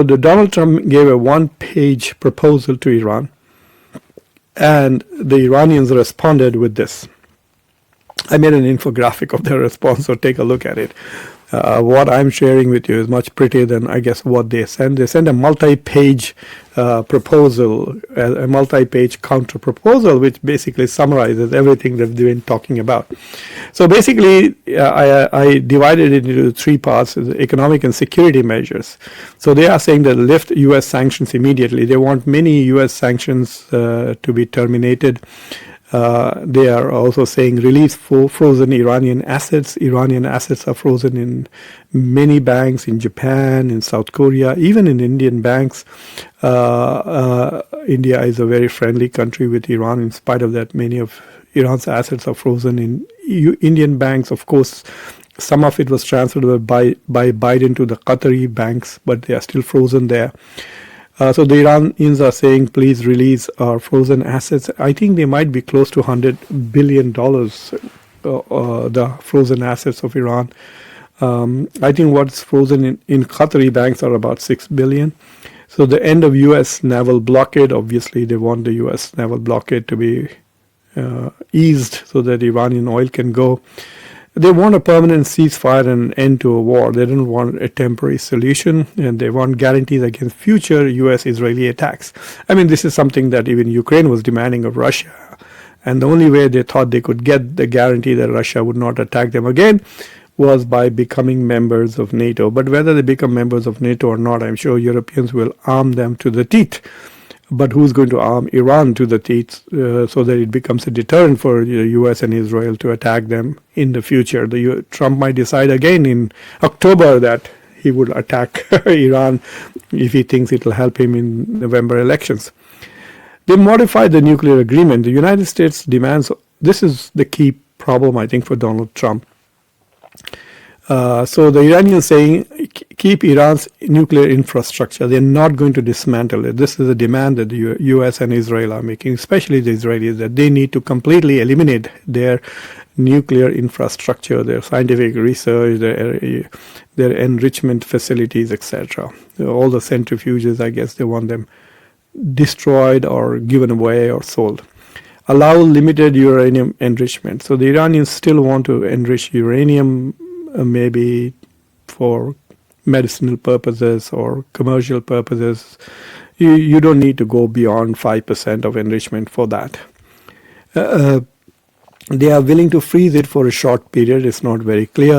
the Donald Trump gave a one-page proposal to Iran, and the Iranians responded with this. I made an infographic of their response, so take a look at it. What I'm sharing with you is much prettier than, I guess, what they send. They send a multi-page proposal, a multi-page counter-proposal, which basically summarizes everything that they've been talking about. So basically, I divided it into three parts: economic and security measures. So they are saying that lift U.S. sanctions immediately. They want many U.S. sanctions to be terminated. They are also saying release frozen Iranian assets. Iranian assets are frozen in many banks in Japan, in South Korea, even in Indian banks. India is a very friendly country with Iran. In spite of that, many of Iran's assets are frozen in Indian banks. Of course, some of it was transferred by Biden to the Qatari banks, but they are still frozen there. So the Iranians are saying, please release our frozen assets. I think they might be close to $100 billion, the frozen assets of Iran. I think what's frozen in Qatari banks are about $6 billion. So the end of U.S. naval blockade, obviously they want the U.S. naval blockade to be eased so that Iranian oil can go. They want a permanent ceasefire and an end to a war. They don't want a temporary solution, and they want guarantees against future U.S.-Israeli attacks. I mean, this is something that even Ukraine was demanding of Russia. And the only way they thought they could get the guarantee that Russia would not attack them again was by becoming members of NATO. But whether they become members of NATO or not, I'm sure Europeans will arm them to the teeth. But who's going to arm Iran to the teeth so that it becomes a deterrent for the U.S. and Israel to attack them in the future? Trump might decide again in October that he would attack Iran if he thinks it will help him in November elections. They modified the nuclear agreement. The United States demands, this is the key problem, I think, for Donald Trump. So the Iranians saying, keep Iran's nuclear infrastructure. They're not going to dismantle it. This is a demand that the U.S. and Israel are making, especially the Israelis, that they need to completely eliminate their nuclear infrastructure, their scientific research, their enrichment facilities, etc. All the centrifuges, I guess, they want them destroyed or given away or sold. Allow limited uranium enrichment. So the Iranians still want to enrich uranium, maybe for medicinal purposes or commercial purposes. You don't need to go beyond 5% of enrichment for that. They are willing to freeze it for a short period. It's not very clear.